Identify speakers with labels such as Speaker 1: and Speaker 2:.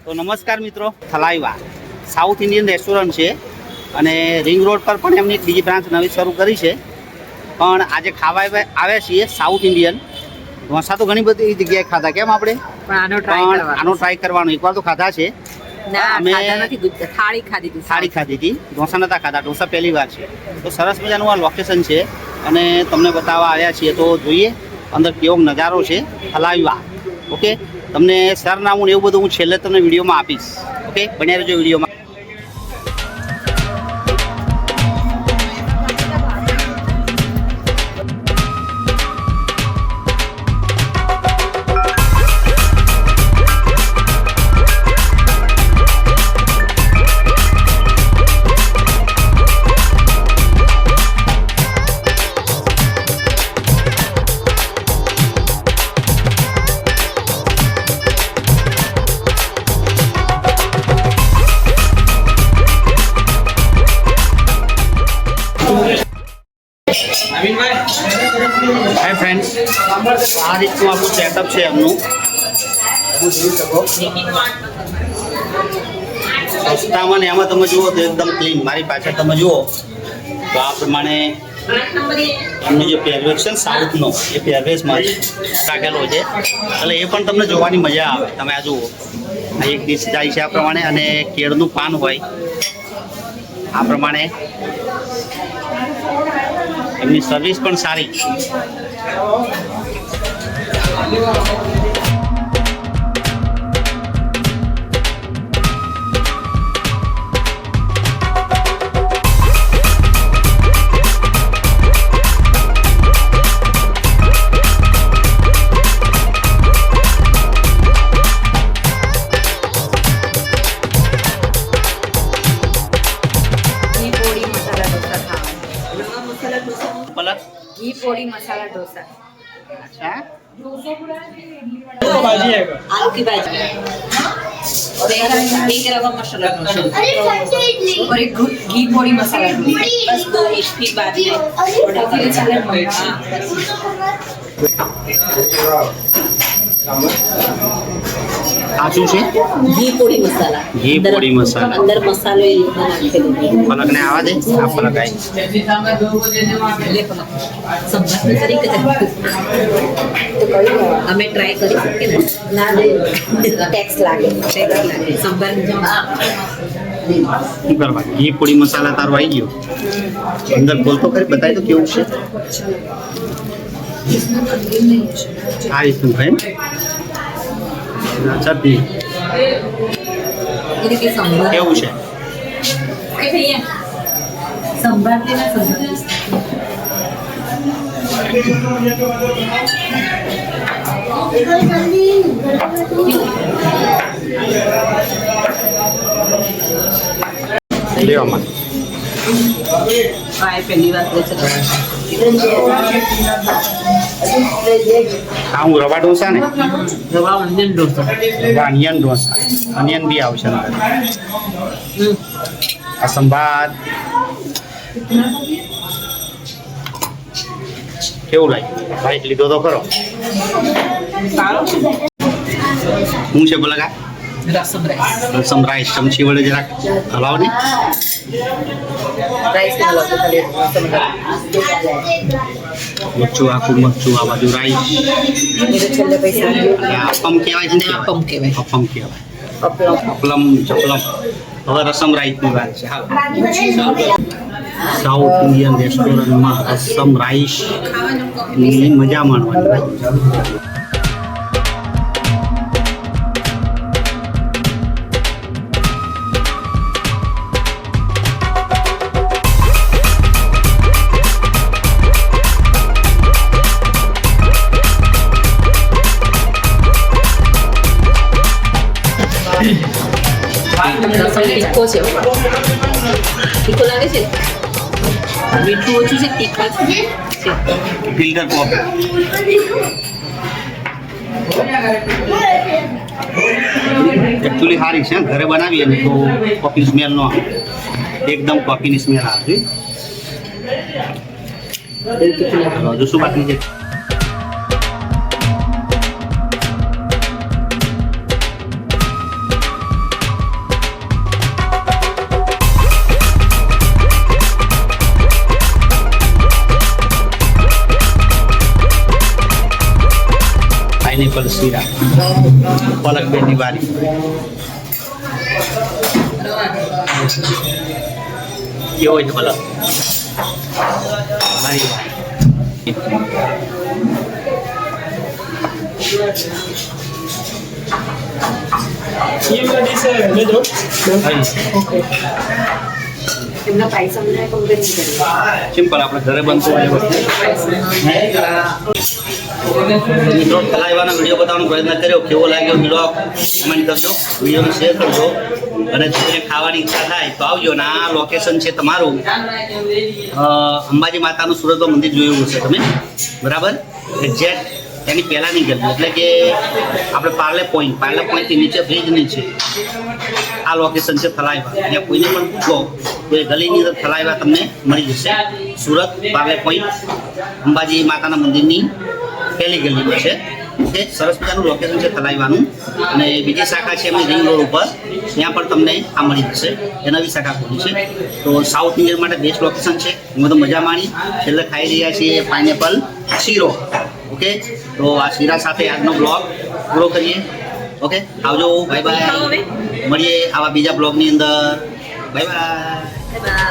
Speaker 1: તો નમસ્કાર મિત્રો, થલાઈવા સાઉથ ઇન્ડિયન રેસ્ટોરન્ટ છે અને રિંગ રોડ પર પણ એમની બીજી બ્રાન્ચ નવી શરૂ કરી છે. પણ આજે ખાવા આવ્યા છીએ સાઉથ ઇન્ડિયન ઢોસા. તો ઘણી બધી જગ્યાએ ખાધા, કેમ આપણે આનો ટ્રાય કરવાનો. એકવાર તો ખાધા છે, અમે થાળી ખાધી હતી, ઢોસા નતા ખાધા. ઢોસા પહેલી વાર છે. તો સરસ મજાનું આ લોકેશન છે અને તમને બતાવવા આવ્યા છીએ. તો જોઈએ અંદર કેવો નજારો છે થલાઈવા. ઓકે, તમને સરનામું એવું બધું હું છેલ્લે તમને વિડીયોમાં આપીશ. ઓકે, બન્યા રહેજો વિડીયોમાં. હાય ફ્રેન્ડ્સ, આ રીતનું આપણું સેટઅપ છે એમનું. સસ્તામાં ને એમાં તમે જુઓ તો એકદમ ક્લીન. મારી પાછળ તમે જુઓ તો આ પ્રમાણે એમનો જે પહેરવેશ છે ને સાઉથનો, એ પહેરવેશમાં રાખેલો છે. એટલે એ પણ તમને જોવાની મજા આવે. તમે આ જુઓ, આ એક ડીશ જાય છે આ પ્રમાણે અને કેળનું પાન હોય આ પ્રમાણે. એમની સર્વિસ પણ સારી.
Speaker 2: घी पोड़ी मसाला डोसा.
Speaker 1: अच्छा,
Speaker 2: आलू की भाजी और एक रवा मसाला डोसा और एक घी पोड़ी मसाला डोसा. बस दो इसकी बात है. ऑर्डर करें चले.
Speaker 1: આ શું છે?
Speaker 2: ઘી પોડી મસાલા.
Speaker 1: ઘી પોડી મસાલા.
Speaker 2: અંદર મસાલો એ રીતના નાખેલો.
Speaker 1: પલકને આવા દે. આ પલક આવી.
Speaker 2: સંભાર કરી કે અમે ટ્રાય કરી શકીએ ને? ના, ટેક્સ લાગે. સંભાર
Speaker 1: શું કરવા? ઘી પોડી મસાલા તારો આવી ગયો. અંદર બોલતો કરી બતાવી તો કેવું છે. આ રીતનું ભાઈ ચટણી કેવું છે?
Speaker 2: સંભાર
Speaker 1: લેવામાં
Speaker 2: પહેલી વાત
Speaker 1: હું રવા ઢોસા ને
Speaker 2: રવા ઓનિયન ઢોસા.
Speaker 1: રવા અનિયન ઢોસા. અનિયન બી આવશે અંદર. આ સંભાર કેવું લાગ્યું? ભાઈ લીધો તો ખરો. શું છે બોલા? રસમ રાઈસ. ચમચી વડે જરાક હલાવો ને. મરચું, આખું મરચું, આ બાજુ રાઈસ. અપમ કહેવાય છે ને? અપમ કહેવાય. અપલમ ચપલમ. હવે રસમ રાઈસની વાત છે. હા, સાઉથ ઇન્ડિયન રેસ્ટોરન્ટમાં રસમ રાઈસ ની મજા માણવાની.
Speaker 2: તીખો છે. તીખો લાગે છે. મીઠું ઓછું છે, તીખા છે.
Speaker 1: ફિલ્ટર કોફી એકચ્યુઅલી સારી છે. ઘરે બનાવીએ ને તો કોફી સ્મેલ નો આવે. એકદમ કોફીની સ્મેલ આવે. હજુ શું બાકી છે? પાઇનેપલ શીરા પલક બેની વારી કેવો છે પલક મારી
Speaker 3: ये वाला डिश है ले दो ओके
Speaker 2: એમના પૈસા મને કમ્પ્લેન કરી
Speaker 1: સિમ્પલ આપણે ઘરે બનતું હોય એ વસ્તુ મિત્રો ખલાઈવાનો વિડીયો બતાવવાનો પ્રયત્ન કર્યો કેવો લાગ્યો વિડીયો કમેન્ટ કરજો વિડીયોને શેર કરજો અને જેને ખાવાની ઈચ્છા થાય તો આવજો અને આ લોકેશન છે તમારું અંબાજી માતાનું સુરતમાં મંદિર જોયું હશે તમે બરાબર એક્ઝેક્ટ એની પહેલાંની ગલી એટલે કે આપણે પાર્લે પોઈન્ટથી નીચે બ્રિજ નીચે આ લોકેશન છે થલાઈવા ત્યાં કોઈને પણ પૂછો તો એ ગલીની અંદર થલાઈવા તમને મળી જશે સુરત પાર્લે પોઈન્ટ અંબાજી માતાના મંદિરની પહેલી ગલીમાં છે ઓકે સરસ મજાનું લોકેશન છે થલાઈવાનું અને બીજી શાખા છે એમની રિંગ રોડ ઉપર ત્યાં પણ તમને આ મળી જશે એ નવી શાખા ખોલી છે તો સાઉથ ઇન્ડિયન માટે બેસ્ટ લોકેશન છે અમે તો મજા માણી છેલ્લે ખાઈ રહ્યા છીએ પાઇનેપલ શીરો ઓકે તો આ શીરા સાથે આજનો બ્લોગ પૂરો કરીએ ઓકે આવજો બાય બાય મળીએ આવા બીજા બ્લોગની અંદર બાય બાય